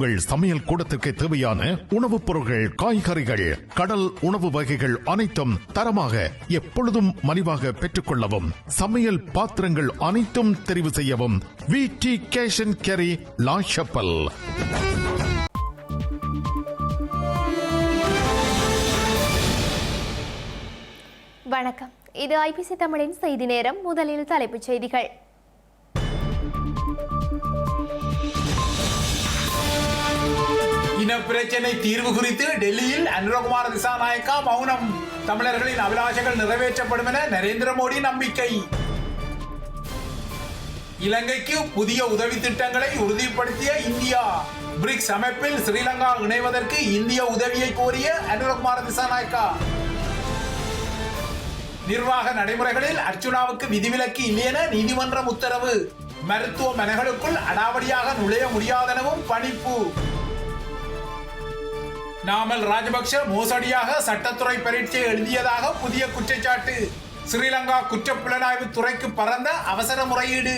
உங்கள் சமையல் கூடத்திற்கு தேவையான உணவுப் பொருட்கள், காய்கறிகள், கடல் உணவு வகைகள் அனைத்தும் தரமாக எப்பொழுதும் மலிவாக பெற்றுக் கொள்ளவும். சமையல் பாத்திரங்கள் அனைத்தும் தெரிவு செய்யவும். விடி கேஷ் அண்ட் கேரி, லாஷப்பல். வணக்கம், இது ஐபிசி தமிழின் செய்தி நேரம். முதலில் தலைப்புச் செய்திகள். இன பிரச்சினை தீர்வு குறித்து டெல்லியில் அனுரகுமார திசாநாயக்கா மௌனம். தமிழர்களின் அபிலாஷைகள் நிறைவேற்றப்படும் என நரேந்திர மோடி நம்பிக்கை. இலங்கைக்கு புதிய உதவி திட்டங்களை உறுதிப்படுத்திய இந்தியா. பிரிக்ஸ் அமைப்பில் ஸ்ரீலங்கா இணைவதற்கு இந்திய உதவியை கோரிய அனுரகுமார திசாநாயக்கா. நிர்வாக நடைமுறைகளில் அர்ச்சுனாவுக்கு விதிவிலக்கு இல்லையென நீதிமன்றம் உத்தரவு. மருத்துவமனைகளுக்குள் அடாவடியாக நுழைய முடியாதெனவும் பணிப்பு. நாமல் ராஜபக்ஷ மோசடியாக சட்டத்துறை பரீட்சை எழுதியதாக புதிய குற்றச்சாட்டு. ஸ்ரீலங்கா குற்றப்புலனாய்வு துறைக்கு பறந்த அவசர முறையீடு.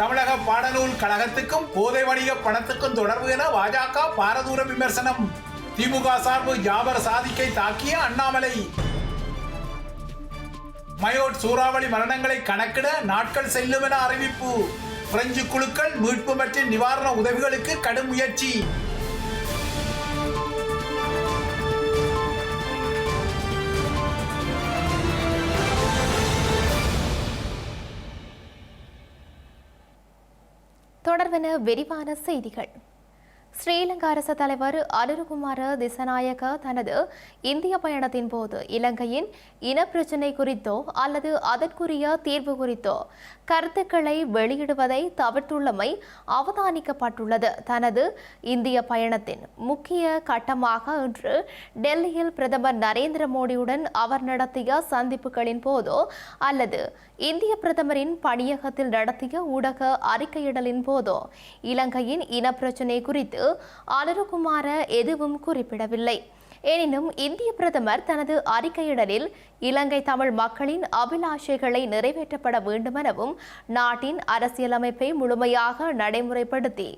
தமிழக பாடநூல் கழகத்துக்கும் போதை வணிக பணத்துக்கும் தொடர்பு என பாஜக பாரதூர விமர்சனம். திமுக சார்பு ஜாபர் சாதிக்கை தாக்கிய அண்ணாமலை. மயோட் சூறாவளி மரணங்களை கணக்கிட நாட்கள் செல்லும் என அறிவிப்பு. பிரெஞ்சு குழுக்கள் மீட்பு மற்றும் நிவாரண உதவிகளுக்கு கடும் முயற்சி. தொடர்பென விரிவான செய்திகள். ஸ்ரீலங்கா அரசு தலைவர் அனுரகுமார திசாநாயக்க தனது இந்திய பயணத்தின் போது இலங்கையின் இனப்பிரச்சினை குறித்தோ அல்லது அதற்குரிய தீர்வு குறித்தோ கருத்துக்களை வெளியிடுவதை தவிர்த்துள்ளமை அவதானிக்கப்பட்டுள்ளது. தனது இந்திய பயணத்தின் முக்கிய கட்டமாக இன்று டெல்லியில் பிரதமர் நரேந்திர மோடியுடன் அவர் நடத்திய சந்திப்புகளின் போதோ அல்லது இந்திய பிரதமரின் பணியகத்தில் நடத்திய ஊடக அறிக்கையிடலின் போதோ இலங்கையின் இனப்பிரச்சினை குறித்து அனுரகுமார எதுவும் குறிப்பிடவில்லை. எனினும் இந்திய பிரதமர் தனது அறிக்கையிடலில் இலங்கை தமிழ் மக்களின் அபிலாஷைகளை நிறைவேற்றப்பட வேண்டுமெனவும் நாட்டின் அரசியலமைப்பை முழுமையாக நடைமுறைப்படுத்தி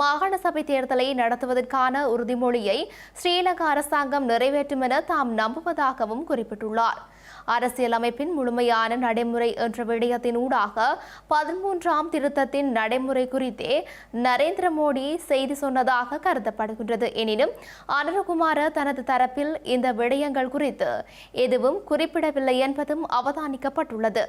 மாகாண சபை தேர்தலை நடத்துவதற்கான உறுதிமொழியை ஸ்ரீலங்கா அரசாங்கம் நிறைவேற்றும் என தாம் நம்புவதாகவும் குறிப்பிட்டுள்ளார். அரசியலமைப்பின் முழுமையான நடைமுறை என்ற விடயத்தின் ஊடாக 13ஆம் திருத்தத்தின் நடைமுறை குறித்தே நரேந்திர மோடி செய்தி சொன்னதாக கருதப்படுகின்றது. எனினும் அனுரகுமார தனது தரப்பில் இந்த விடயங்கள் குறித்து எதுவும் குறிப்பிடவில்லை என்பதும் அவதானிக்கப்பட்டுள்ளது.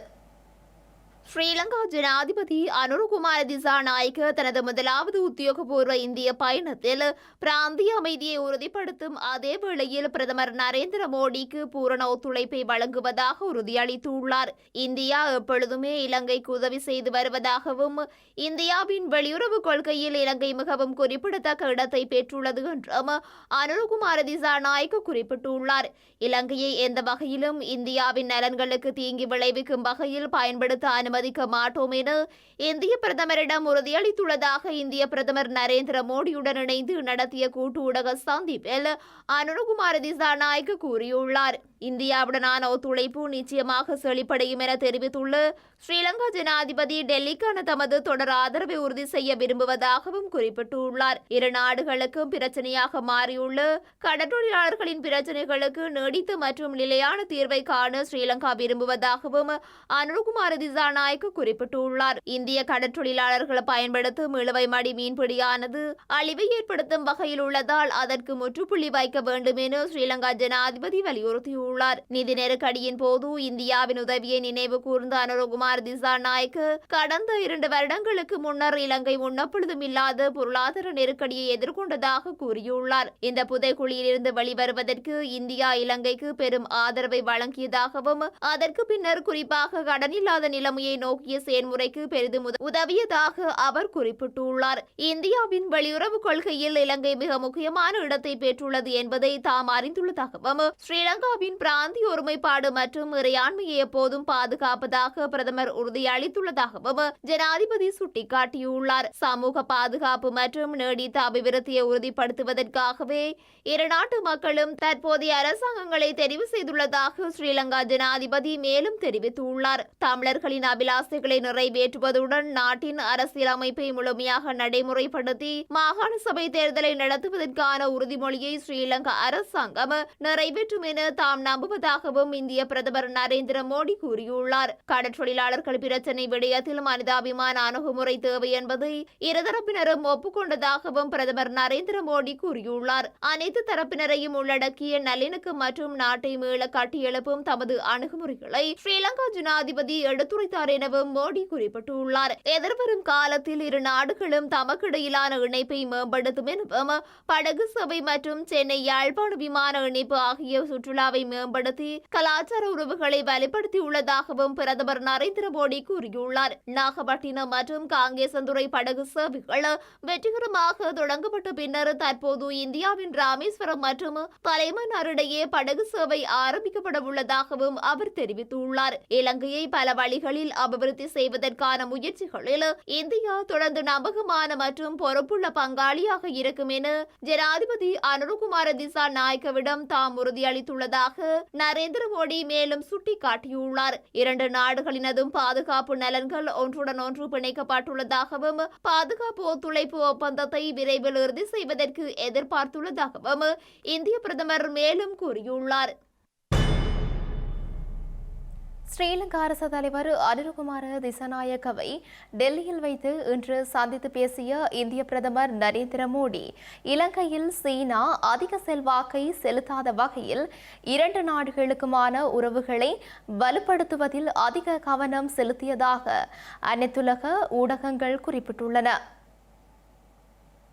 ஸ்ரீலங்கா ஜனாதிபதி அனுரகுமார திசாநாயக்க தனது முதலாவது உத்தியோகபூர்வ இந்திய பயணத்தில் பிராந்திய அமைதியை உறுதிப்படுத்தும் அதே வேளையில் பிரதமர் நரேந்திர மோடிக்கு பூரண ஒத்துழைப்பை வழங்குவதாக உறுதியளித்துள்ளார். இந்தியா எப்பொழுதுமே இலங்கைக்கு உதவி செய்து வருவதாகவும் இந்தியாவின் வெளியுறவு கொள்கையில் இலங்கை மிகவும் குறிப்பிடத்தக்க இடத்தை பெற்றுள்ளது என்றும் அனுரகுமார திசாநாயக்க குறிப்பிட்டுள்ளார். இலங்கையை எந்த வகையிலும் இந்தியாவின் நலன்களுக்கு தீங்கி விளைவிக்கும் வகையில் பயன்படுத்த அனுமதிக்க மாட்டோம் என இந்திய பிரதமரிடம் உறுதியளித்துள்ளதாக இந்திய பிரதமர் நரேந்திர மோடியுடன் இணைந்து நடத்திய கூட்டு ஊடக சந்திப்பில் அனுரகுமார திசாநாயக்க கூறியுள்ளார். இந்தியாவுடனான ஒத்துழைப்பு நிச்சயமாக செழிப்படையும் என தெரிவித்துள்ள ஸ்ரீலங்கா ஜனாதிபதி டெல்லிக்கான தமது தொடர் ஆதரவை உறுதி செய்ய விரும்புவதாகவும் குறிப்பிட்டுள்ளார். இரு நாடுகளுக்கும் பிரச்சனையாக மாறியுள்ள கடற்றொழிலாளர்களின் பிரச்சனைகளுக்கு நீடித்த மற்றும் நிலையான தீர்வை காண ஸ்ரீலங்கா விரும்புவதாகவும் அனுரகுமார திசாநாயக்க குறிப்பிட்டுள்ளார். இந்திய கடற்றொழிலாளர்கள் பயன்படுத்தும் இழுவை மடி மீன்பிடியானது அழிவை ஏற்படுத்தும் வகையில் உள்ளதால் அதற்கு முற்றுப்புள்ளி வைக்க வேண்டும் என ஸ்ரீலங்கா ஜனாதிபதி வலியுறுத்தியுள்ளார். நிதி நெருக்கடியின் போது இந்தியாவின் உதவியை நினைவு கூர்ந்த அனுரகுமார திசாநாயக்க கடந்த 2 வருடங்களுக்கு முன்னர் இலங்கை முன்னெப்பொழுதும் இல்லாத பொருளாதார நெருக்கடியை எதிர்கொண்டதாக கூறியுள்ளார். இந்த புதைக்குழியிலிருந்து வெளிவருவதற்கு இந்தியா இலங்கைக்கு பெரும் ஆதரவை வழங்கியதாகவும் அதற்கு பின்னர் குறிப்பாக கடனில்லாத நிலைமையை நோக்கிய செயல்முறைக்கு பெரிதும் உதவியதாக அவர் குறிப்பிட்டுள்ளார். இந்தியாவின் வெளியுறவு கொள்கையில் இலங்கை மிக முக்கியமான இடத்தை பெற்றுள்ளது என்பதை தாம் அறிந்துள்ளதாகவும் ஸ்ரீலங்காவின் இலங்கையின் பிராந்திய ஒருமைப்பாடு மற்றும் இறையாண்மையை எப்போதும் பாதுகாப்பதாக பிரதமர் உறுதியளித்துள்ளதாகவும் ஜனாதிபதி சுட்டிக்காட்டியுள்ளார். சமூக பாதுகாப்பு மற்றும் நீடித்த அபிவிருத்தியை உறுதிப்படுத்துவதற்காகவே இரு நாட்டு மக்களும் தற்போதைய அரசாங்கங்களை தெரிவு செய்துள்ளதாக ஸ்ரீலங்கா ஜனாதிபதி மேலும் தெரிவித்துள்ளார். தமிழர்களின் அபிலாசைகளை நிறைவேற்றுவதுடன் நாட்டின் அரசியலமைப்பை முழுமையாக நடைமுறைப்படுத்தி மாகாண சபை தேர்தலை நடத்துவதற்கான உறுதிமொழியை ஸ்ரீலங்கா அரசாங்கம் நிறைவேற்றும் என தாம் நம்புவதாகவும் இந்திய பிரதமர் நரேந்திர மோடி கூறியுள்ளார். கடற்றொழிலாளர்கள் பிரச்சினை விடயத்தில் மனிதாபிமான அணுகுமுறை தேவை என்பதை இருதரப்பினரும் ஒப்புக்கொண்டதாகவும் பிரதமர் நரேந்திர மோடி கூறியுள்ளார். அனைத்து தரப்பினரையும் உள்ளடக்கிய நல்லிணக்கம் மற்றும் நாட்டை மீள கட்டியெழுப்பும் தமது அணுகுமுறைகளை ஸ்ரீலங்கா ஜனாதிபதி எடுத்துரைத்தார் எனவும் மோடி குறிப்பிட்டுள்ளார். எதிர்வரும் காலத்தில் இரு நாடுகளும் தமக்கிடையிலான இணைப்பை மேம்படுத்தும் எனவும் படகு சபை மற்றும் சென்னை யாழ்ப்பாண விமான இணைப்பு ஆகிய சுற்றுலாவை மேம்படுத்தி கலாச்சார உறவுகளை வலுப்படுத்தியுள்ளதாகவும் பிரதமர் நரேந்திர மோடி கூறியுள்ளார். நாகப்பட்டினம் மற்றும் காங்கேசந்துறை படகு சேவைகள் வெற்றிகரமாக தொடங்கப்பட்ட பின்னர் தற்போது இந்தியாவின் ராமேஸ்வரம் மற்றும் தலைமன்னாரிடையே படகு சேவை ஆரம்பிக்கப்பட உள்ளதாகவும் அவர் தெரிவித்துள்ளார். இலங்கையை பல வழிகளில் அபிவிருத்தி செய்வதற்கான முயற்சிகளில் இந்தியா தொடர்ந்து நம்பகமான மற்றும் பொறுப்புள்ள பங்காளியாக இருக்கும் என ஜனாதிபதி அனுரகுமார திசாநாயக்கவிடம் தாம் உறுதியளித்துள்ளதாக நரேந்திர மோடி மேலும் சுட்டிக்காட்டியுள்ளார். இரண்டு நாடுகளினதும் பாதுகாப்பு நலன்கள் ஒன்றுடன் ஒன்று பிணைக்கப்பட்டுள்ளதாகவும் பாதுகாப்பு ஒத்துழைப்பு ஒப்பந்தத்தை விரைவில் இறுதி செய்வதற்கு எதிர்பார்த்துள்ளதாகவும் இந்திய பிரதமர் மேலும் கூறியுள்ளார். ஸ்ரீலங்கா அரசு தலைவர் அனுரகுமார திசாநாயக்கவை டெல்லியில் வைத்து இன்று சந்தித்து பேசிய இந்திய பிரதமர் நரேந்திர மோடி, இலங்கையில் சீனா அதிக செல்வாக்கை செலுத்தாத வகையில் இரண்டு நாடுகளுக்குமான உறவுகளை வலுப்படுத்துவதில் அதிக கவனம் செலுத்தியதாக அனைத்துலக ஊடகங்கள் குறிப்பிட்டுள்ளன.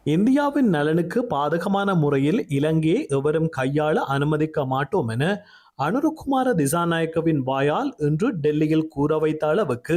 இந்தியாவின் நலனுக்கு பாதகமான முறையில் இலங்கையை எவரும் கையாள அனுமதிக்க மாட்டோம் என அனுரகுமார திசாநாயக்கவின் வாயால் இன்று டெல்லியில் கூற வைத்த அளவுக்கு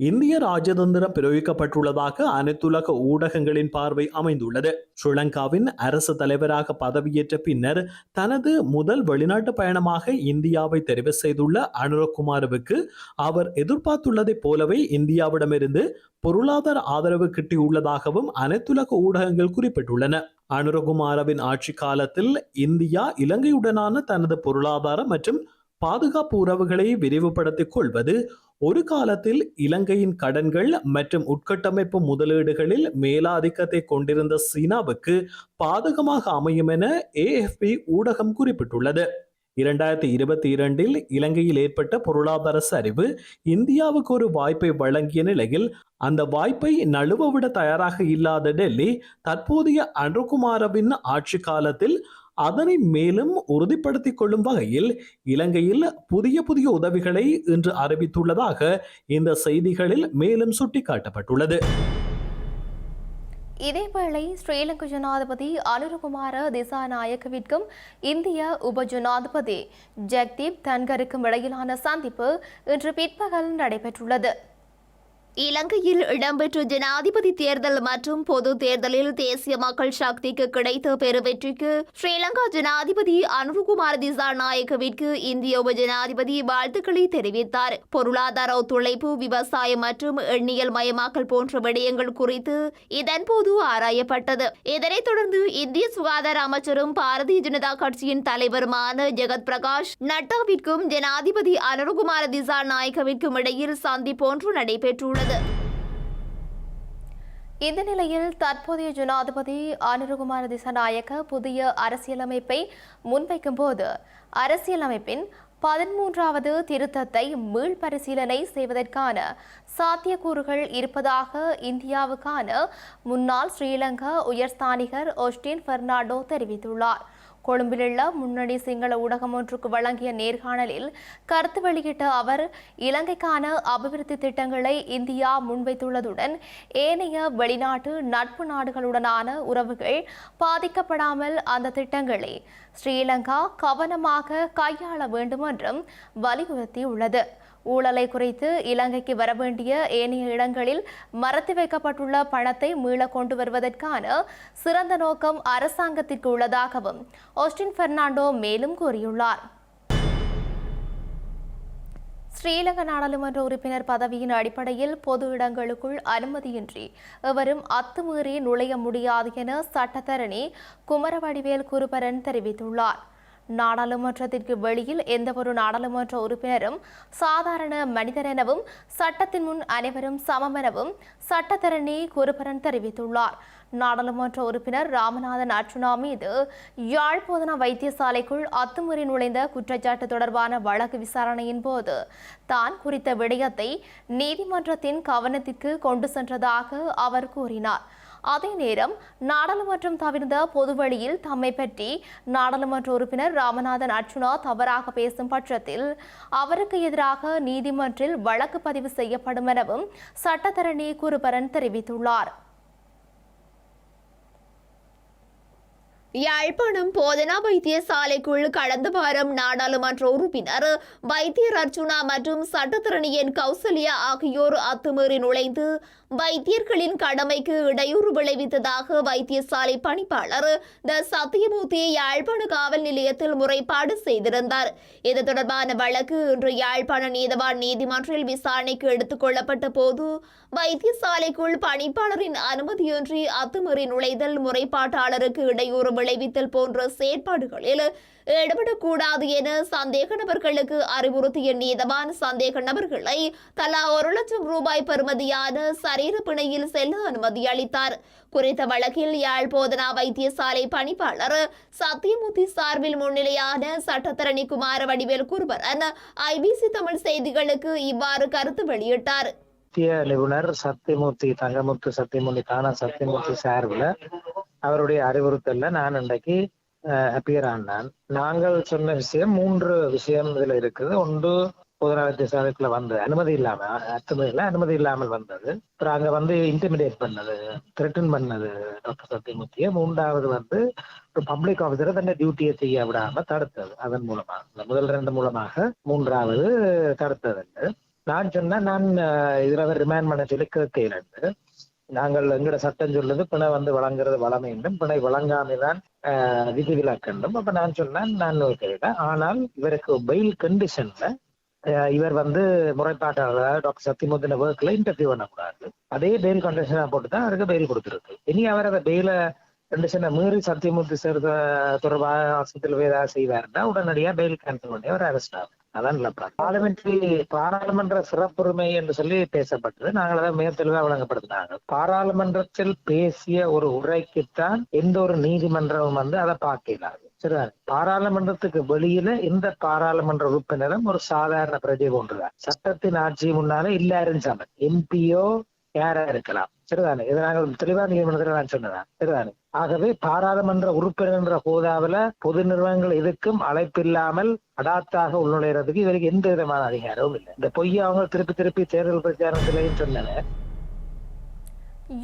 இந்திய ராஜதந்திரம் பிரயோகிக்கப்பட்டுள்ளதாக அனைத்துலக ஊடகங்களின் பார்வை அமைந்துள்ளது. ஸ்ரீலங்காவின் அரசு தலைவராக பதவியேற்ற பின்னர் தனது முதல் வெளிநாட்டு பயணமாக இந்தியாவை தெரிவு செய்துள்ள அனுரகுமாரவுக்கு அவர் எதிர்பார்த்துள்ளதைப் போலவே இந்தியாவிடமிருந்து பொருளாதார ஆதரவு கிட்டியுள்ளதாகவும் அனைத்துலக ஊடகங்கள் குறிப்பிட்டுள்ளன. அனுரகுமாரவின் ஆட்சி காலத்தில் இந்தியா இலங்கையுடனான தனது பொருளாதார மற்றும் பாதுகாப்பு உறவுகளை விரிவுபடுத்திக் கொள்வது ஒரு காலத்தில் இலங்கையின் கடன்கள் மற்றும் உட்கட்டமைப்பு முதலீடுகளில் மேலாதிக்கத்தை கொண்டிருந்த சீனாவுக்கு பாதகமாக அமையும் என AFP ஊடகம் குறிப்பிட்டுள்ளது. 2022 இலங்கையில் ஏற்பட்ட பொருளாதார சரிவு இந்தியாவுக்கு ஒரு வாய்ப்பை வழங்கிய நிலையில் அந்த வாய்ப்பை நழுவவிட தயாராக இல்லாத டெல்லி தற்போதைய அனுரகுமாரவின் ஆட்சி காலத்தில் அதனை மேலும் உறுதிப்படுத்திக் கொள்ளும் வகையில் இலங்கையில் புதிய உதவிகளை இன்று அறிவித்துள்ளதாக இந்த செய்திகளில் மேலும் சுட்டிக்காட்டப்பட்டுள்ளது. இதேவேளை ஸ்ரீலங்கா ஜனாதிபதி அனுரகுமார திசாநாயக்கவிற்கும் இந்திய உப ஜனாதிபதி ஜெக்தீப் தன்கருக்கும் இடையிலான சந்திப்பு இன்று பிற்பகல் நடைபெற்றுள்ளது. இலங்கையில் இடம்பெற்ற ஜனாதிபதி தேர்தல் மற்றும் பொது தேர்தலில் தேசிய மக்கள் சக்திக்கு கிடைத்த பெருவெற்றிக்கு ஸ்ரீலங்கா ஜனாதிபதி அனுரகுமார திசாநாயக்கவிற்கு இந்திய உப ஜனாதிபதி வாழ்த்துக்களை தெரிவித்தார். பொருளாதார ஒத்துழைப்பு, விவசாயம் மற்றும் எண்ணியல் மயமாக்கல் போன்ற விடயங்கள் குறித்து இதன்போது ஆராயப்பட்டது. இதனைத் தொடர்ந்து இந்திய சுகாதார அமைச்சரும் பாரதிய ஜனதா கட்சியின் தலைவருமான ஜெகத் பிரகாஷ் நட்டாவிற்கும் ஜனாதிபதி அனுரகுமார திசாநாயக்கவிற்கும் இடையில் சந்திப்பொன்று நடைபெற்றுள்ளது. இந்த நிலையில் தற்போதைய ஜனாதிபதி அனுரகுமார திசாநாயக்க புதிய அரசியலமைப்பை முன்வைக்கும் போது அரசியலமைப்பின் 13வது திருத்தத்தை மீள்பரிசீலனை செய்வதற்கான சாத்தியக்கூறுகள் இருப்பதாக இந்தியாவுக்கான முன்னாள் ஸ்ரீலங்கா உயர்ஸ்தானிகர் ஒஸ்டின் பெர்னாண்டோ தெரிவித்துள்ளார். கொழும்பிலுள்ள முன்னணி சிங்கள ஊடகம் ஒன்றுக்கு வழங்கிய நேர்காணலில் கருத்து வெளியிட்ட அவர், இலங்கைக்கான அபிவிருத்தி திட்டங்களை இந்தியா முன்வைத்துள்ளதுடன் ஏனைய வெளிநாட்டு நட்பு நாடுகளுடனான உறவுகள் பாதிக்கப்படாமல் அந்த திட்டங்களை ஸ்ரீலங்கா கவனமாக கையாள வேண்டும் என்றும் வலியுறுத்தியுள்ளது. ஊழலை குறைத்து இலங்கைக்கு வரவேண்டிய ஏனைய இடங்களில் மறைத்து வைக்கப்பட்டுள்ள பணத்தை மீள கொண்டு வருவதற்கான சிறந்த நோக்கம் அரசாங்கத்திற்கு உள்ளதாகவும் ஒஸ்டின் பெர்னாண்டோ மேலும் கூறியுள்ளார். ஸ்ரீலங்கா நாடாளுமன்ற உறுப்பினர் பதவியின் அடிப்படையில் பொது இடங்களுக்குள் அனுமதியின்றி எவரும் அத்துமீறி நுழைய முடியாது என சட்டத்தரணி குமரவடிவேல் குருபரன் தெரிவித்துள்ளார். நாடாளுமன்றத்திற்கு வெளியில் எந்தவொரு நாடாளுமன்ற உறுப்பினரும் சாதாரண மனிதர் எனவும் சட்டத்தின் முன் அனைவரும் சமம் எனவும் சட்டத்தரணி குருபரன் தெரிவித்துள்ளார். நாடாளுமன்ற உறுப்பினர் ராமநாதன் அர்ச்சுனா மீது யாழ் போதனா வைத்தியசாலைக்குள் அத்துமீறி நுழைந்த குற்றச்சாட்டு தொடர்பான வழக்கு விசாரணையின் போது தான் குறித்த விடயத்தை நீதிமன்றத்தின் கவனத்திற்கு கொண்டு சென்றதாக அவர் கூறினார். அதே நேரம் நாடாளுமன்றம் தவிர்ந்த பொதுவெளியில் தம்மை பற்றி நாடாளுமன்ற உறுப்பினர் ராமநாதன் அர்ச்சுனா தவறாக பேசும் பட்சத்தில் அவருக்கு எதிராக நீதிமன்றில் வழக்கு பதிவு செய்யப்படும் எனவும் சட்டத்தரணி குருபரன் தெரிவித்துள்ளார். யாழ்ப்பாணம் போதனா வைத்தியசாலைக்குள் கடந்த வாரம் நாடாளுமன்ற உறுப்பினர் வைத்தியர் அர்ச்சுனா மற்றும் சட்டத்தரணியின் கௌசல்யா ஆகியோர் அத்துமீறி நுழைந்து வைத்தியர்களின் கடமைக்கு இடையூறு விளைவித்ததாக வைத்தியசாலை பணிப்பாளர் த சத்தியமூர்த்தி யாழ்ப்பாண காவல் நிலையத்தில் முறைப்பாடு செய்திருந்தார். இது தொடர்பான வழக்கு இன்று யாழ்ப்பாண நீதவான் நீதிமன்றில் விசாரணைக்கு எடுத்துக் கொள்ளப்பட்ட போது வைத்தியசாலைக்குள் பணிப்பாளரின் அனுமதியின்றி அத்துமீறி நுழைதல், முறைப்பாட்டாளருக்கு இடையூறு விளைவித்தல் போன்ற செயற்பாடுகளில் ஈடுபடக்கூடாது என சந்தேக நபர்களுக்கு அறிவுறுத்திய நீதவான் சந்தேக நபர்களை தலா 1 லட்சம் ரூபாய் பெறுமதியான சரீர பிணையில் செல்ல அனுமதி அளித்தார். குறித்த வழக்கில் யாழ் போதனா வைத்தியசாலை பணிப்பாளர் சத்தியமூர்த்தி சார்பில் முன்னிலையான சட்டத்தரணி குமாரவடிவேல் குருபரன் ஐபிசி தமிழ் செய்திகளுக்கு இவ்வாறு கருத்து வெளியிட்டார். நிபுணர் சத்தியமூர்த்தி தங்கமுத்து சத்தியமூர்த்தி சார்பில் அவருடைய அறிவுறுத்தல்ல நான் இன்றைக்கு அப்பியர் ஆனான். நாங்கள் சொன்ன விஷயம் 3 விஷயம் இதுல இருக்குது. ஒன்று, போதனா வைத்தியசாலைக்குள்ள வந்தது அனுமதி இல்லாமல் வந்தது. அப்புறம் அங்க இன்டிமிடேட் பண்ணது, த்ரெட்டன் பண்ணது டாக்டர் சத்தியமூர்த்தியை. 3வது ஒரு பப்ளிக் ஆஃபீஸரை தன்னை டியூட்டியை செய்ய விடாம தடுத்தது. அதன் மூலமாக முதல் 2 மூலமாக 3வது தடுத்தது. நான் சொன்னா நான் இதுல ரிமாண்ட் பண்ண சொல்லி கேட்கல. நாங்கள் எங்கட சட்டம் சொல்லுது பிணை வழங்குறது வளமை என்றும் பிணை வழங்காமைதான் விதிவிலக்கண்டும். அப்ப நான் சொன்னேன், நான் கேட்டேன், ஆனால் இவருக்கு பெயில் கண்டிஷன்ல இவர் முறைப்பாட்டாளர் டாக்டர் சத்தியமூர்த்தி ஒர்க்ல இன்டர்வியூ பண்ணக்கூடாது. அதே பெயில் கண்டிஷனா போட்டு தான் அவருக்கு பெயில் கொடுத்துருக்கு. இனி அவர் அதை பெயில கண்டிஷனை மீறி சத்தியமூர்த்தி சார் தொடர்பாக ஆஸ்பத்திரியில் ஏதாவது செய்வாருன்னா உடனடியா பெயில் கேன்சல் பண்ணி அவர் அரெஸ்ட் ஆகும். அதான் பாராளுமன்ற சிறப்புரிமை என்று சொல்லி பேசப்பட்டது. நாங்கள் அதை மிக தெளிவாக வழங்கப்படுத்தினாங்க. பாராளுமன்றத்தில் பேசிய ஒரு உரைக்குத்தான் எந்த ஒரு நீதிமன்றமும் அதை பார்க்கிறாங்க. சரிதான். பாராளுமன்றத்துக்கு வெளியில எந்த பாராளுமன்ற உறுப்பினரும் ஒரு சாதாரண பிரஜை போன்றுதான். சட்டத்தின் ஆட்சி முன்னாலே எல்லாரும் சமன். எம்பியோ யாரா இருக்கலாம். சரிதானே. இதை நாங்கள் தெளிவாக நீதிமன்றத்தில் நான் சொன்னதான். சரிதானே. ஆகவே பாராளுமன்ற உறுப்பினர் என்ற ஹோதாவில் பொது நிறுவனங்கள் எதுக்கும் அழைப்பில்லாமல் அடாத்தாக உள்நுழைறதுக்கு இவருக்கு எந்த விதமான அதிகாரமும் இல்லை. இந்த பொய்யை அவங்க திருப்பி தேர்தல் பிரச்சாரத்திலையும் சொன்னேன்.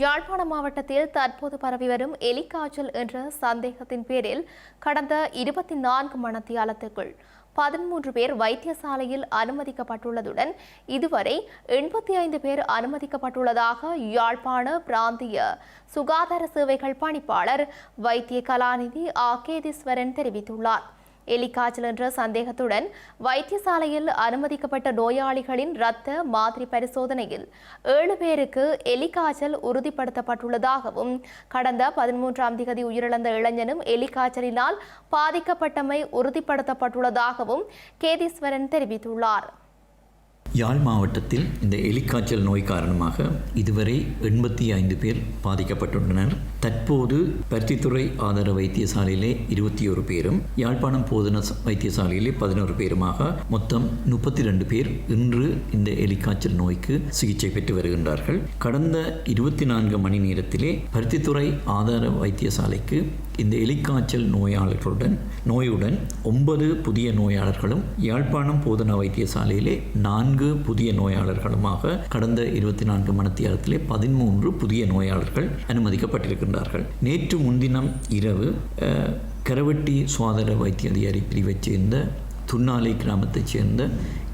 யாழ்ப்பாணம் மாவட்டத்தில் தற்போது பரவி வரும் எலிக்காய்ச்சல் என்ற சந்தேகத்தின் பேரில் கடந்த 24 மணித்தியாலத்துக்குள் 13 பேர் வைத்தியசாலையில் அனுமதிக்கப்பட்டுள்ளதுடன் இதுவரை 85 பேர் அனுமதிக்கப்பட்டுள்ளதாக யாழ்ப்பாண பிராந்திய சுகாதார சேவைகள் பணிப்பாளர் வைத்திய கலாநிதி கேதீஸ்வரன் தெரிவித்துள்ளார். எலிக்காய்ச்சல் என்ற சந்தேகத்துடன் வைத்தியசாலையில் அனுமதிக்கப்பட்ட நோயாளிகளின் இரத்த மாதிரி பரிசோதனையில் 7 பேருக்கு எலிக்காய்ச்சல் உறுதிப்படுத்தப்பட்டுள்ளதாகவும் கடந்த 13ஆம் தேதி உயிரிழந்த இளைஞனும் எலிக்காய்ச்சலினால் பாதிக்கப்பட்டமை உறுதிப்படுத்தப்பட்டுள்ளதாகவும் கேதீஸ்வரன் தெரிவித்துள்ளார். யாழ் மாவட்டத்தில் இந்த எலிக்காய்ச்சல் நோய் காரணமாக இதுவரை 85 பேர் பாதிக்கப்பட்டுள்ளனர். தற்போது பருத்தித்துறை ஆதார வைத்தியசாலையிலே 21 பேரும், யாழ்ப்பாணம் போதனா வைத்தியசாலையிலே 11 பேருமாக மொத்தம் 32 பேர் இன்று இந்த எலிக்காய்ச்சல் நோய்க்கு சிகிச்சை பெற்று வருகின்றார்கள். கடந்த 24 மணி நேரத்திலே பருத்தித்துறை ஆதார வைத்தியசாலைக்கு இந்த எலிக்காய்ச்சல் நோயுடன் 9 புதிய நோயாளர்களும், யாழ்ப்பாணம் போதனா வைத்தியசாலையிலே 4 புதிய நோயாளர்களுமாக கடந்த 24 மணித்தியாலத்திலே 13 புதிய நோயாளர்கள் அனுமதிக்கப்பட்டிருக்கின்றார்கள். நேற்று முன்தினம் இரவு கரவட்டி சுகாதார வைத்திய அதிகாரி பிரிவைச் சேர்ந்த துன்னாலை கிராமத்தைச் சேர்ந்த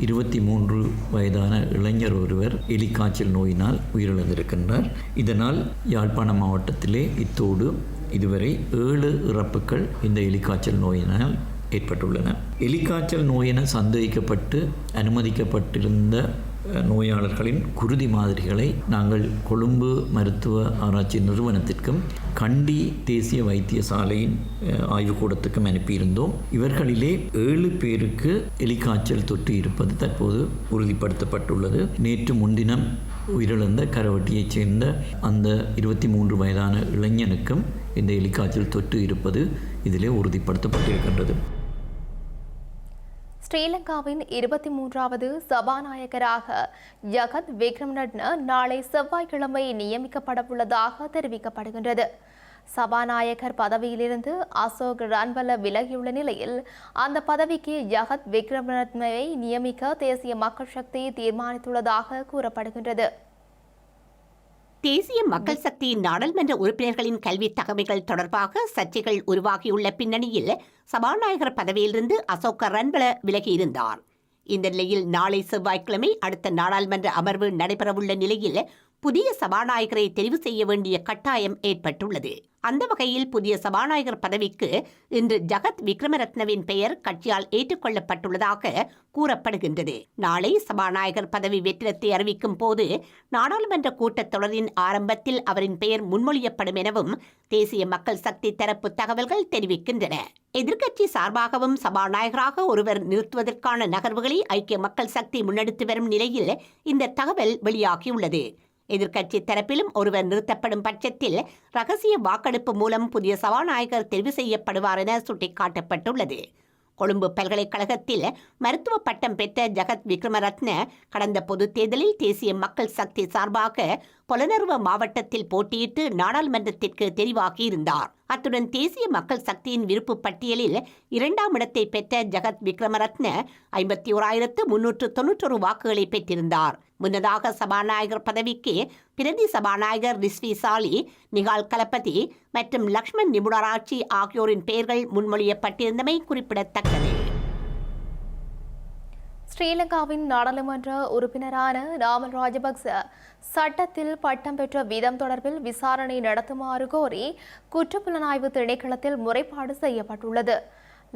23 வயதான இளைஞர் ஒருவர் எலிக்காய்ச்சல் நோயினால் உயிரிழந்திருக்கின்றார். இதனால் யாழ்ப்பாணம் மாவட்டத்திலே இத்தோடு இதுவரை 7 இறப்புகள் இந்த எலிக்காய்ச்சல் நோயினால் ஏற்பட்டுள்ளன. எலிக்காய்ச்சல் நோய் என சந்தேகிக்கப்பட்டு அனுமதிக்கப்பட்டிருந்த நோயாளர்களின் குருதி மாதிரிகளை நாங்கள் கொழும்பு மருத்துவ ஆராய்ச்சி நிறுவனத்திற்கும் கண்டி தேசிய வைத்தியசாலையின் ஆய்வுக்கூடத்துக்கும் அனுப்பியிருந்தோம். இவர்களிலே 7 பேருக்கு எலிக்காய்ச்சல் தொற்று இருப்பது தற்போது உறுதிப்படுத்தப்பட்டுள்ளது. நேற்று முன்தினம் உயிரிழந்த கரவட்டியைச் சேர்ந்த அந்த 23 வயதான இளைஞனுக்கும் இந்த எலிக்காய்ச்சல் தொற்று இருப்பது இதிலே உறுதிப்படுத்தப்பட்டிருக்கின்றது. ஸ்ரீலங்காவின் 23வது சபாநாயகராக ஜகத் விக்ரமரட்ன நாளை செவ்வாய்க்கிழமை நியமிக்கப்படவுள்ளதாக தெரிவிக்கப்படுகின்றது. சபாநாயகர் பதவியிலிருந்து அசோக் ரன்பல விலகியுள்ள நிலையில் அந்த பதவிக்கு ஜகத் விக்ரமரட்னவை நியமிக்க தேசிய மக்கள் சக்தி தீர்மானித்துள்ளதாக கூறப்படுகின்றது. தேசிய மக்கள் சக்தியின் நாடாளுமன்ற உறுப்பினர்களின் கல்வி தகமைகள் தொடர்பாக சர்ச்சைகள் உருவாகியுள்ள பின்னணியில் சபாநாயகர் பதவியிலிருந்து அசோக் ரன்பல விலகியிருந்தார். இந்த நிலையில் நாளை செவ்வாய்க்கிழமை அடுத்த நாடாளுமன்ற அமர்வு நடைபெறவுள்ள நிலையில் புதிய சபாநாயகரை தெரிவு செய்ய வேண்டிய கட்டாயம் ஏற்பட்டுள்ளது. அந்த வகையில் புதிய சபாநாயகர் பதவிக்கு இன்று ஜகத் விக்ரமரத்னவின் பெயர் கட்சியால் ஏற்றுக்கொள்ளப்பட்டுள்ளதாக கூறப்படுகின்றது. நாளை சபாநாயகர் பதவி வெற்றிடத்தை அறிவிக்கும் போது நாடாளுமன்ற கூட்டத்தொடரின் ஆரம்பத்தில் அவரின் பெயர் முன்மொழியப்படும் எனவும் தேசிய மக்கள் சக்தி தரப்பு தகவல்கள் தெரிவிக்கின்றன. எதிர்க்கட்சி சார்பாகவும் சபாநாயகராக ஒருவர் நிறுத்துவதற்கான நகர்வுகளை ஐக்கிய மக்கள் சக்தி முன்னெடுத்து வரும் நிலையில் இந்த தகவல் வெளியாகியுள்ளது. எதிர்க்கட்சி தரப்பிலும் ஒருவர் நிறுத்தப்படும் பட்சத்தில் ரகசிய வாக்கெடுப்பு மூலம் புதிய சபாநாயகர் தெரிவு செய்யப்படுவார் என சுட்டிக்காட்டப்பட்டுள்ளது. கொழும்பு பல்கலைக்கழகத்தில் மருத்துவ பட்டம் பெற்ற ஜகத் விக்ரமரத்ன கடந்த பொதுத் தேர்தலில் தேசிய மக்கள் சக்தி சார்பாக பொலனறுவ மாவட்டத்தில் போட்டியிட்டு நாடாளுமன்றத்திற்கு தெரிவாகியிருந்தார். அத்துடன் தேசிய மக்கள் சக்தியின் விருப்பு பட்டியலில் 2ஆம் இடத்தை பெற்ற ஜகத் விக்ரமரத்ன 51,391 வாக்குகளை பெற்றிருந்தார். முன்னதாக சபாநாயகர் பதவிக்கு பிரதி சபாநாயகர் ரிஸ்வி சாலி, நிகால் கலபதி மற்றும் லக்ஷ்மண் நிபுணராட்சி ஆகியோரின் பெயர்கள் முன்மொழியப்பட்டிருந்தமை குறிப்பிடத்தக்கது. ஸ்ரீலங்காவின் நாடாளுமன்ற உறுப்பினரான நாமல் ராஜபக்ச சட்டத்தில் பட்டம் பெற்ற விதம் தொடர்பில் விசாரணை நடத்துமாறு கோரி குற்றப்புலனாய்வு திணைக்களத்தில் முறைப்பாடு செய்யப்பட்டுள்ளது.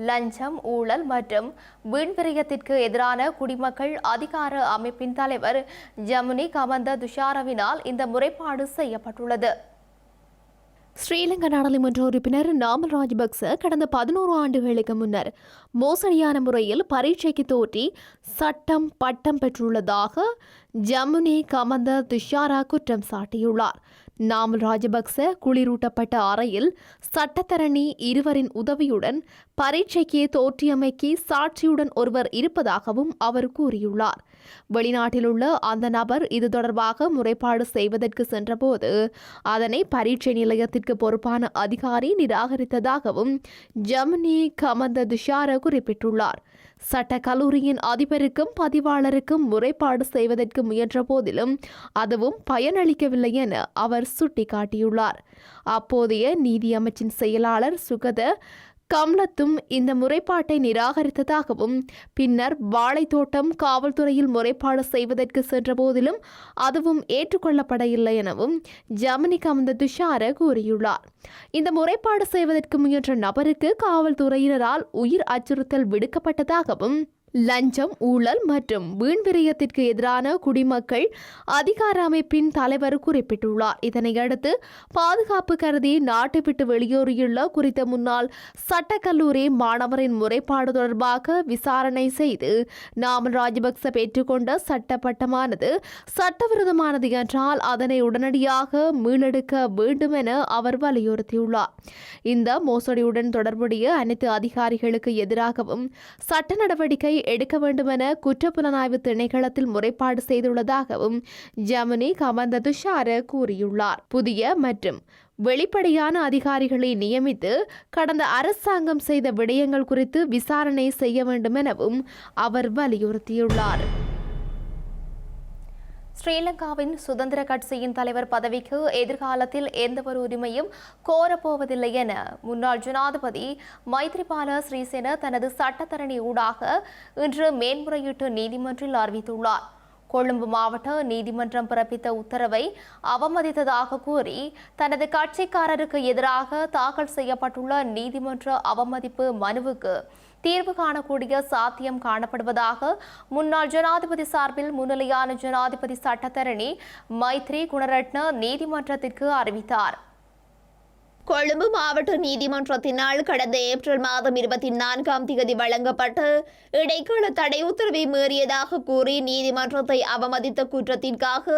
லஞ்சம், ஊழல் மற்றும் வீண்விரயத்திற்கு எதிரான குடிமக்கள் அதிகார அமைப்பின் தலைவர் ஜமுனி கமந்த துஷாரவினால் இந்த முறைப்பாடு செய்யப்பட்டுள்ளது. ஸ்ரீலங்கா நாடாளுமன்ற உறுப்பினர் நாமல் ராஜபக்ச கடந்த 11 ஆண்டுகளுக்கு முன்னர் மோசடியான முறையில் பரீட்சைக்கு தோற்றி சட்டம் பட்டம் பெற்றுள்ளதாக ஜமுனி கமந்த துஷாரா குற்றம் சாட்டியுள்ளார். நாமல் ராஜபக்ச குளிரூட்டப்பட்ட அறையில் சட்டத்தரணி இருவரின் உதவியுடன் பரீட்சைக்கு தோற்றியமைக்கு சாட்சியுடன் ஒருவர் இருப்பதாகவும் அவர் கூறியுள்ளார். வெளிநாட்டில் உள்ள அந்த நபர் இது தொடர்பாக முறைப்பாடு செய்வதற்கு சென்றபோது அதனை பரீட்சை நிலையத்திற்கு பொறுப்பான அதிகாரி நிராகரித்ததாகவும் ஜமுனி கமந்த துஷார குறிப்பிட்டுள்ளார். சட்ட கல்லூரியின் அதிபருக்கும் பதிவாளருக்கும் முறைப்பாடு செய்வதற்கு முயன்ற போதிலும் அதுவும் பயனளிக்கவில்லை என அவர் சுட்டிக்காட்டியுள்ளார். அப்போதைய நீதி அமைச்சின் செயலாளர் சுகத கம்லத்தும் இந்த முறைப்பாட்டை நிராகரித்ததாகவும் பின்னர் வாழைத்தோட்டம் காவல்துறையில் முறைப்பாடு செய்வதற்கு சென்ற போதிலும் அதுவும் ஏற்றுக்கொள்ளப்பட இல்லை எனவும் ஜமுனி கமந்த துஷார கூறியுள்ளார். இந்த முறைப்பாடு செய்வதற்கு முயன்ற நபருக்கு காவல்துறையினரால் உயிர் அச்சுறுத்தல் விடுக்கப்பட்டதாகவும் லஞ்சம், ஊழல் மற்றும் வீண்விரயத்திற்கு எதிரான குடிமக்கள் அதிகார அமைப்பின் தலைவர் குறிப்பிட்டுள்ளார். இதனையடுத்து பாதுகாப்பு கருதி நாட்டை விட்டு வெளியேறியுள்ள குறித்த முன்னாள் சட்டக்கல்லூரி மாணவரின் முறைப்பாடு தொடர்பாக விசாரணை செய்து நாமல் ராஜபக்ச பெற்றுக்கொண்ட சட்ட பட்டமானது சட்டவிரோதமானது என்றால் அதனை உடனடியாக மீளெடுக்க வேண்டும் என அவர் வலியுறுத்தியுள்ளார். இந்த மோசடியுடன் தொடர்புடைய அனைத்து அதிகாரிகளுக்கு எதிராகவும் சட்ட நடவடிக்கை எடுக்க வேண்டும் என குற்றப்புலனாய்வு திணைக்களத்தில் முறைப்பாடு செய்துள்ளதாகவும் ஜமுனி கமந்த துஷார கூறியுள்ளார். புதிய மற்றும் வெளிப்படையான அதிகாரிகளை நியமித்து கடந்த அரசாங்கம் செய்த விடயங்கள் குறித்து விசாரணை செய்ய வேண்டும் எனவும் அவர் வலியுறுத்தியுள்ளார். ஸ்ரீலங்காவின் சுதந்திர கட்சியின் தலைவர் பதவிக்கு எதிர்காலத்தில் எந்தவொரு உரிமையும் கோரப்போவதில்லை என முன்னாள் ஜனாதிபதி மைத்ரிபால சிறிசேன தனது சட்டத்தரணி ஊடாக இன்று மேன்முறையீட்டு நீதிமன்றில் அறிவித்துள்ளார். கொழும்பு மாவட்ட நீதிமன்றம் பிறப்பித்த உத்தரவை அவமதித்ததாக கூறி தனது கட்சிக்காரருக்கு எதிராக தாக்கல் செய்யப்பட்டுள்ள நீதிமன்ற அவமதிப்பு மனுவுக்கு தீர்வு காணக்கூடிய சாத்தியம் காணப்படுவதாக முன்னாள் ஜனாதிபதி சார்பில் முன்னிலையான ஜனாதிபதி சட்டத்தரணி மைத்ரி குணரட்ன நீதிமன்றத்திற்கு அறிவித்தார். கொழும்பு மாவட்ட நீதிமன்றத்தினால் கடந்த ஏப்ரல் மாதம் 24ஆம் தேதி வழங்கப்பட்ட இடைக்கால தடை உத்தரவை மீறியதாக கூறி நீதிமன்றத்தை அவமதித்த குற்றத்திற்காக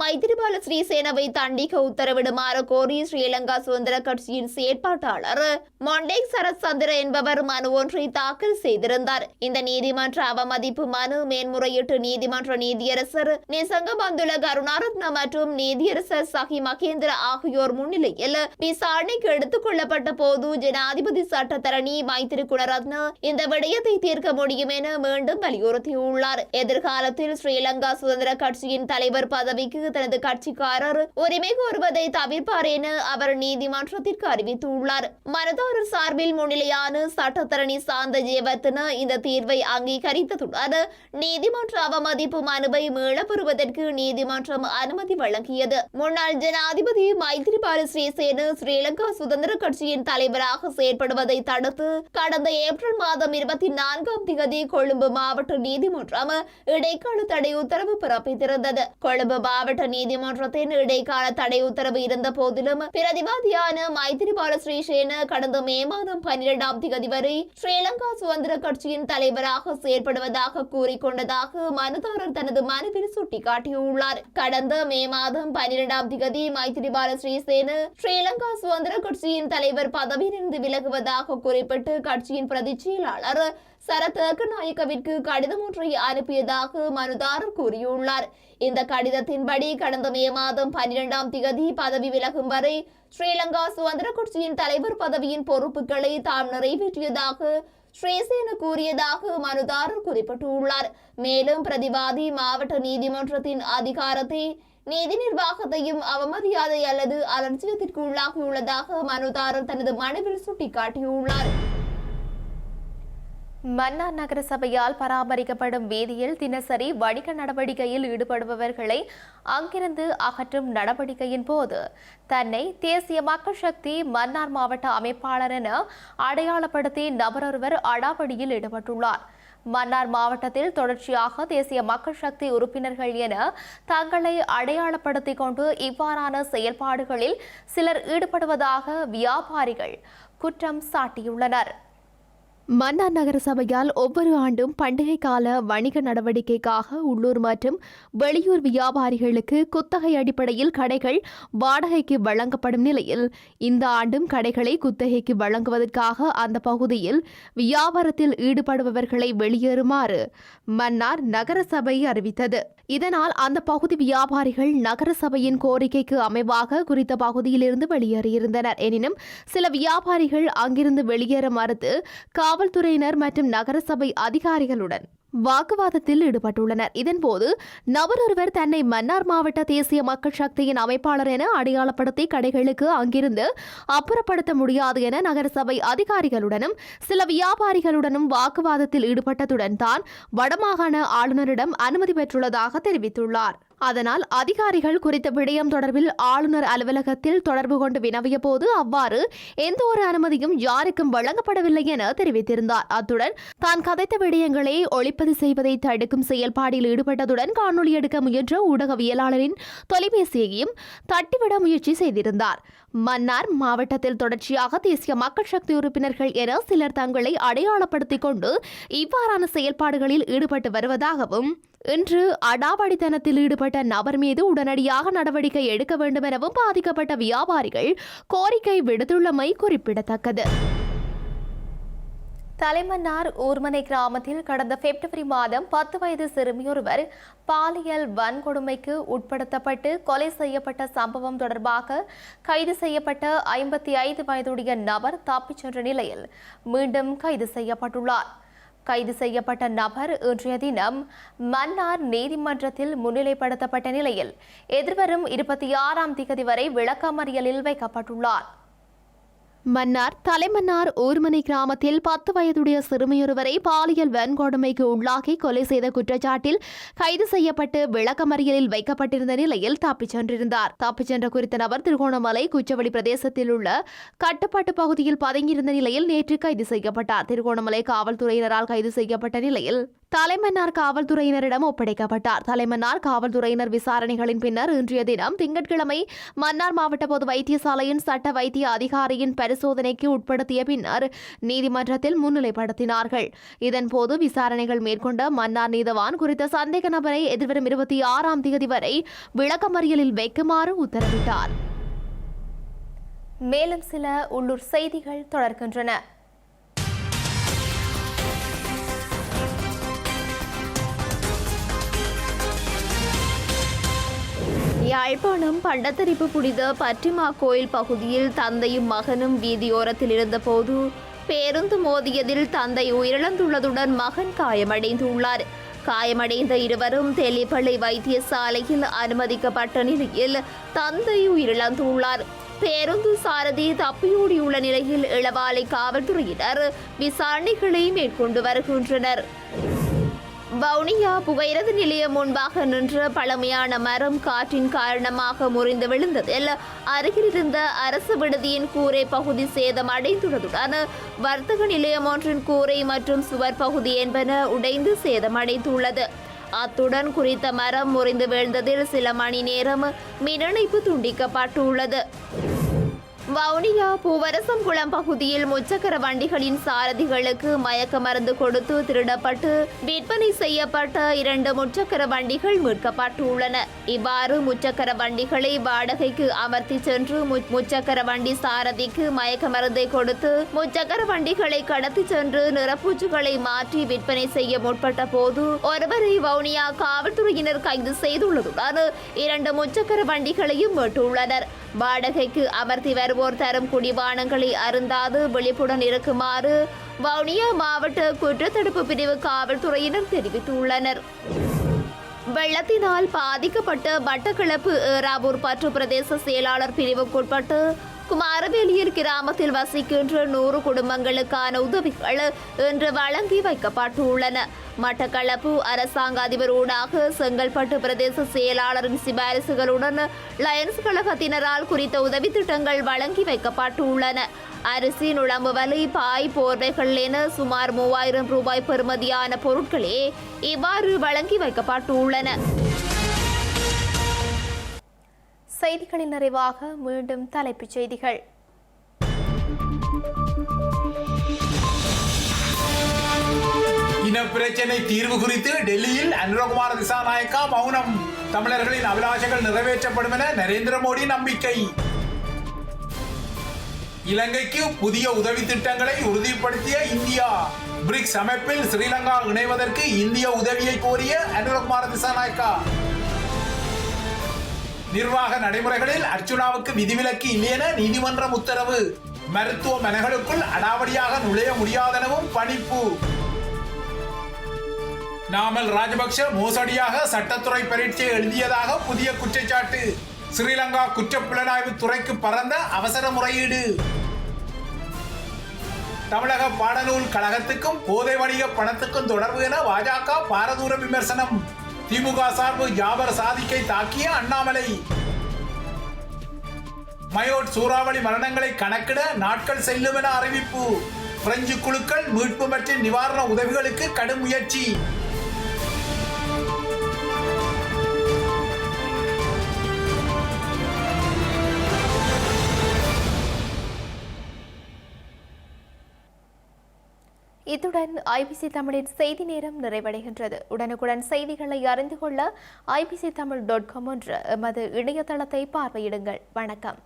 மைத்திரிபால ஸ்ரீசேனவை தண்டிக்க உத்தரவிடுமாறு கோரி ஸ்ரீலங்கா சுதந்திர கட்சியின் செயற்பாட்டாளர் மொண்டேக் சரத்சந்திர என்பவர் மனு ஒன்றை தாக்கல் செய்திருந்தார். இந்த நீதிமன்ற அவமதிப்பு மனு மேன்முறையீட்டு நீதிமன்ற நீதியரசர் நிசங்கபந்துல கருணாரத்ன மற்றும் நீதியரசர் சகி மகேந்திர ஆகியோர் முன்னிலையில் விசாரணைக்கு எடுத்துக் கொள்ளப்பட்ட போது ஜனாதிபதி சட்டத்தரணி மைத்திரி குணரத்ன இந்த விடயத்தை தீர்க்க முடியும் என மீண்டும் வலியுறுத்தியுள்ளார். எதிர்காலத்தில் ஸ்ரீலங்கா சுதந்திர கட்சியின் தலைவர் பதவிக்கு தனது கட்சிக்காரர் உரிமை கோருவதை தவிர்ப்பார் என அவர் நீதிமன்றத்திற்கு அறிவித்துள்ளார். மனுதாரர் சார்பில் முன்னிலையான சட்டத்தரணி சாந்த ஜெயவர்தன இந்த தீர்வை அங்கீகரித்ததுடன் நீதிமன்ற அவமதிப்பு மனுவை மீளப்பெறுவதற்கு நீதிமன்றம் அனுமதி வழங்கியது. முன்னாள் ஜனாதிபதி மைத்திரிபால ஸ்ரீசேன ஸ்ரீலங்கா சுதந்திர கட்சியின் தலைவராக செயற்படுவதை தடுத்து கடந்த ஏப்ரல் மாதம் 24ஆம் தேதி கொழும்பு மாவட்ட நீதிமன்றம் இடைக்கால தடை உத்தரவு பிறப்பித்திருந்தது. கொழும்பு மாவட்ட நீதிமன்றத்தின் இடைக்கால தடை உத்தரவு இருந்த போதிலும் பிரதிவாதியான மைத்திரிபால ஸ்ரீசேன கடந்த மே மாதம் 12ஆம் தேதி வரை ஸ்ரீலங்கா சுதந்திர கட்சியின் தலைவராக செயற்படுவதாக கூறிக்கொண்டதாக மனுதாரர் தனது மனுவில் சுட்டிக்காட்டியுள்ளார். கடந்த மே மாதம் 12ஆம் தேதி மைத்திரிபால ஸ்ரீசேன ஸ்ரீலங்கா சுதந்திர கட்சியின் தலைவர் பதவியிலிருந்து விலகுவதாக குறிப்பிட்டு கட்சியின் பிரதி செயலாளர் சரத் ஏக்கநாயக்கவிற்கு கடிதம் ஒன்றை அனுப்பியதாக மனுதாரர் கூறியுள்ளார். இந்த கடிதத்தின்படி கடந்த மே மாதம் 12ஆம் தேதி பதவி விலகும் வரை ஸ்ரீலங்கா சுதந்திர கட்சியின் தலைவர் பதவியின் பொறுப்புகளை தாம் நிறைவேற்றியதாக ஸ்ரீசேன கூறியதாக மனுதாரர் குறிப்பிட்டுள்ளார். மேலும் பிரதிவாதி மாவட்ட நீதிமன்றத்தின் அதிகாரத்தை நீதி நிர்வாகத்தையும் அவமரியாதை அல்லது அலட்சியத்திற்கு உள்ளாகியுள்ளதாக மனுதாரர் தனது மனுவில் சுட்டிக்காட்டியுள்ளார். மன்னார் நகர சபையால் பராமரிக்கப்படும் வீதியில் தினசரி வணிக நடவடிக்கையில் ஈடுபடுபவர்களை அங்கிருந்து அகற்றும் நடவடிக்கையின் போது தன்னை தேசிய மக்கள் சக்தி மன்னார் மாவட்ட அமைப்பாளர் என அடையாளப்படுத்தி நபரொருவர் அடாவடியில் ஈடுபட்டுள்ளார். மன்னார் மாவட்டத்தில் தொடர்ச்சியாக தேசிய மக்கள் சக்தி உறுப்பினர்கள் என தங்களை அடையாளப்படுத்திக் கொண்டு இவ்வாறான செயல்பாடுகளில் சிலர் ஈடுபடுவதாக வியாபாரிகள் குற்றம் சாட்டியுள்ளனர். மன்னார் நகர சபையால் ஒவ்வொரு ஆண்டும் பண்டிகை கால வணிக நடவடிக்கைக்காக உள்ளூர் மற்றும் வெளியூர் வியாபாரிகளுக்கு குத்தகை அடிப்படையில் கடைகள் வாடகைக்கு வழங்கப்படும் நிலையில் இந்த ஆண்டும் கடைகளை குத்தகைக்கு வழங்குவதற்காக அந்த பகுதியில் வியாபாரத்தில் ஈடுபடுபவர்களை வெளியேறுமாறு மன்னார் நகர சபை அறிவித்தது. இதனால் அந்த பகுதி வியாபாரிகள் நகர சபையின் கோரிக்கைக்கு அமைவாக குறித்த பகுதியிலிருந்து வெளியேறியிருந்தனர். எனினும் சில வியாபாரிகள் அங்கிருந்து வெளியேற மறுத்து காவல்துறையினர் மற்றும் நகரசபை அதிகாரிகளுடன் வாக்குவாதத்தில் ஈடுபட்டுள்ளனர். இதன்போது நபரொருவர் தன்னை மன்னார் மாவட்ட தேசிய மக்கள் சக்தியின் அமைப்பாளர் என அடையாளப்படுத்தி கடைகளுக்கு அங்கிருந்து அப்புறப்படுத்த முடியாது என நகரசபை அதிகாரிகளுடனும் சில வியாபாரிகளுடனும் வாக்குவாதத்தில் ஈடுபட்டதுடன் தான் வடமாகாண ஆளுநரிடம் அனுமதி பெற்றுள்ளதாக தெரிவித்துள்ளார். அதனால் அதிகாரிகள் குறித்த விடயம் தொடர்பில் ஆளுநர் அலுவலகத்தில் தொடர்பு கொண்டு வினவிய போது அவ்வாறு எந்த ஒரு அனுமதியும் யாருக்கும் வழங்கப்படவில்லை என தெரிவித்திருந்தார். அத்துடன் தான் கதைத்த விடயங்களை ஒளிப்பதி செய்வதை தடுக்கும் செயல்பாடில் ஈடுபட்டதுடன் காணொலி எடுக்க முயன்ற ஊடகவியலாளரின் தொலைபேசியையும் தட்டிவிட முயற்சி செய்திருந்தார். மன்னார் மாவட்டத்தில் தொடர்ச்சியாக தேசிய மக்கள் சக்தி உறுப்பினர்கள் என சிலர் தங்களை அடையாளப்படுத்திக் கொண்டு இவ்வாறான செயல்பாடுகளில் ஈடுபட்டு வருவதாகவும் இன்று அடாவடித்தனத்தில் ஈடுபட்ட நபர் மீது உடனடியாக நடவடிக்கை எடுக்க வேண்டும் எனவும் பாதிக்கப்பட்ட வியாபாரிகள் கோரிக்கை விடுத்துள்ளமை குறிப்பிடத்தக்கது. தலைமன்னார் ஊர்மனை கிராமத்தில் கடந்த பிப்ரவரி மாதம் 10 வயது சிறுமியொருவர் பாலியல் வன்கொடுமைக்கு உட்படுத்தப்பட்டு கொலை செய்யப்பட்ட சம்பவம் தொடர்பாக கைது செய்யப்பட்ட 55 வயதுடைய நபர் தப்பிச் சென்ற நிலையில் மீண்டும் கைது செய்யப்பட்டுள்ளார். கைது செய்யப்பட்ட நபர் இன்றைய தினம் மன்னார் நீதிமன்றத்தில் முன்னிலைப்படுத்தப்பட்ட நிலையில் எதிர்வரும் 26ஆம் தேதி வரை விளக்கமறியலில் வைக்கப்பட்டுள்ளார். மன்னார் தலைமன்னார் ஊர்மனை கிராமத்தில் 10 வயதுடைய சிறுமியொருவரை பாலியல் வன்கொடுமைக்கு உள்ளாக்கி கொலை செய்த குற்றச்சாட்டில் கைது செய்யப்பட்டு விளக்கமறியலில் வைக்கப்பட்டிருந்த நிலையில் தப்பிச் சென்றிருந்தார். தப்பிச் சென்ற குறித்த நபர் திருகோணமலை குச்சவெளி பிரதேசத்தில் உள்ள கட்டுப்பாட்டு பகுதியில் பதுங்கியிருந்த நிலையில் நேற்று கைது செய்யப்பட்டார். திருகோணமலை காவல்துறையினரால் கைது செய்யப்பட்ட நிலையில் தலைமன்னார் காவல்துறையினரிடம் ஒப்படைக்கப்பட்டார். தலைமன்னார் காவல்துறையினர் விசாரணைகளின் பின்னர் இன்றைய தினம் திங்கட்கிழமை மன்னார் மாவட்ட பொது வைத்தியசாலையின் சட்ட வைத்திய அதிகாரியின் பரிசோதனைக்கு உட்படுத்திய பின்னர் நீதிமன்றத்தில் முன்னிலைப்படுத்தினார்கள். இதன்போது விசாரணைகள் மேற்கொண்ட மன்னார் நீதவான் குறித்த சந்தேக நபரை எதிர்வரும் 26ஆம் தேதி வரை விளக்கமறியலில் வைக்குமாறு உத்தரவிட்டார். மேலும் சில உள்ளூர் செய்திகள் தொடர்கின்றன. யாழ்ப்பாணம் பண்டத்தரிப்பு புனித பற்றிமா கோயில் பகுதியில் தந்தையும் மகனும் வீதியோரத்தில் இருந்தபோது பேருந்து மோதியதில் தந்தை உயிரிழந்துள்ளதுடன் மகன் காயமடைந்துள்ளார். காயமடைந்த இருவரும் தெல்லிப்பள்ளி வைத்தியசாலையில் அனுமதிக்கப்பட்ட நிலையில் தந்தை உயிரிழந்துள்ளார். பேருந்து சாரதி தப்பியோடியுள்ள நிலையில் இளவாலை காவல்துறையினர் விசாரணைகளை மேற்கொண்டு வருகின்றனர். வவுனியா புகையிரத நிலையம் முன்பாக நின்ற பழமையான மரம் காற்றின் காரணமாக முறிந்து விழுந்ததில் அருகில் இருந்த அரசு விடுதியின் கூரை பகுதி சேதமடைந்துள்ளதுடன் வர்த்தக நிலையம் ஒன்றின் கூரை மற்றும் சுவர் பகுதி என்பன உடைந்து சேதமடைந்துள்ளது. அத்துடன் குறித்த மரம் முறிந்து வீழ்ந்ததில் சில மணி நேரம் மின்இணைப்பு துண்டிக்கப்பட்டுள்ளது. வவுனியா பூவரசம்குளம் பகுதியில் முச்சக்கர வண்டிகளின் சாரதிகளுக்கு மயக்க மருந்து கொடுத்து திருடப்பட்டு விற்பனை செய்யப்பட்ட 2 முச்சக்கர வண்டிகள் மீட்கப்பட்டுள்ளன. இவ்வாறு முச்சக்கர வண்டிகளை வாடகைக்கு அமர்த்தி சென்று முச்சக்கர வண்டி சாரதிக்கு மயக்க மருந்தை கொடுத்து முச்சக்கர வண்டிகளை கடத்தி சென்று நிறப்பூச்சுகளை மாற்றி விற்பனை செய்ய முற்பட்ட போது ஒருவரை வவுனியா காவல்துறையினர் கைது செய்துள்ளதுடன் 2 முச்சக்கர வண்டிகளையும் மீட்டுள்ளனர். வாடகைக்கு அமர்த்தி வருவோர் தரும் குடிபானங்களை அருந்தாது விழிப்புடன் இருக்குமாறு வவுனியா மாவட்ட குற்றத்தடுப்பு பிரிவு காவல்துறையினர் தெரிவித்துள்ளனர். வெள்ளத்தினால் பாதிக்கப்பட்ட மட்டக்களப்பு ஏறாவூர் பற்று பிரதேச செயலாளர் பிரிவுக்குட்பட்டு குமாரவேலியர் கிராமத்தில் வசிக்கின்ற 100 குடும்பங்களுக்கான உதவிகள் இன்று வழங்கி வைக்கப்பட்டுள்ளன. மட்டக்களப்பு அரசாங்க அதிபர் ஊடாக செங்கல்பட்டு பிரதேச செயலாளரின் சிபாரிசுகளுடன் லயன்ஸ் கழகத்தினரால் குறித்த உதவி திட்டங்கள் வழங்கி வைக்கப்பட்டுள்ளன. அரிசி, நுழம்பு வலை, பாய், போர்வைகள் என சுமார் 3000 ரூபாய் பெறுமதியான பொருட்களே இவ்வாறு வழங்கி வைக்கப்பட்டுள்ளன. செய்திகளின் நிறைவாக மீண்டும் தலைப்புச் செய்திகள். இன பிரச்சினை தீர்வு குறித்து டெல்லியில் அனுரகுமார திசாநாயக்கா மௌனம். தமிழர்களின் அபிலாஷைகள் நிறைவேற்றப்படும் என நரேந்திர மோடி நம்பிக்கை. இலங்கைக்கு புதிய உதவி திட்டங்களை உறுதிப்படுத்திய இந்தியா. பிரிக்ஸ் அமைப்பில் ஸ்ரீலங்கா இணைவதற்கு இந்திய உதவியை கோரிய அனுரகுமார திசாநாயக்கா. நிர்வாக நடைமுறைகளில் அர்ச்சுனாவுக்கு விதிவிலக்கு இல்லையென நீதிமன்றம் உத்தரவு. மருத்துவமனைகளுக்குள் அடாவடியாக நுழைய முடியாதெனவும் பணிப்பு. நாமல் ராஜபக்ஷ மோசடியாக சட்டத்துறை பரீட்சை எழுதியதாக புதிய குற்றச்சாட்டு. ஸ்ரீலங்கா குற்றப்புலனாய்வு துறைக்கு பறந்த அவசர முறையீடு. தமிழக பாடநூல் கழகத்துக்கும் போதை வணிக பணத்துக்கும் தொடர்பு என பாஜக பாரதூர விமர்சனம். திமுக சார்பு ஜாபர் சாதிக்கை தாக்கிய அண்ணாமலை. மயோட் சூறாவளி மரணங்களை கணக்கிட நாட்கள் செல்லும் என அறிவிப்பு. பிரெஞ்சு குழுக்கள் மீட்பு மற்றும் நிவாரண உதவிகளுக்கு கடும் முயற்சி. இத்துடன் ஐபிசி தமிழின் செய்தி நேரம் நிறைவடைகின்றது. உடனுக்குடன் செய்திகளை அறிந்து கொள்ள IBCTamil.com என்ற எமது இணையதளத்தை பார்வையிடுங்கள். வணக்கம்.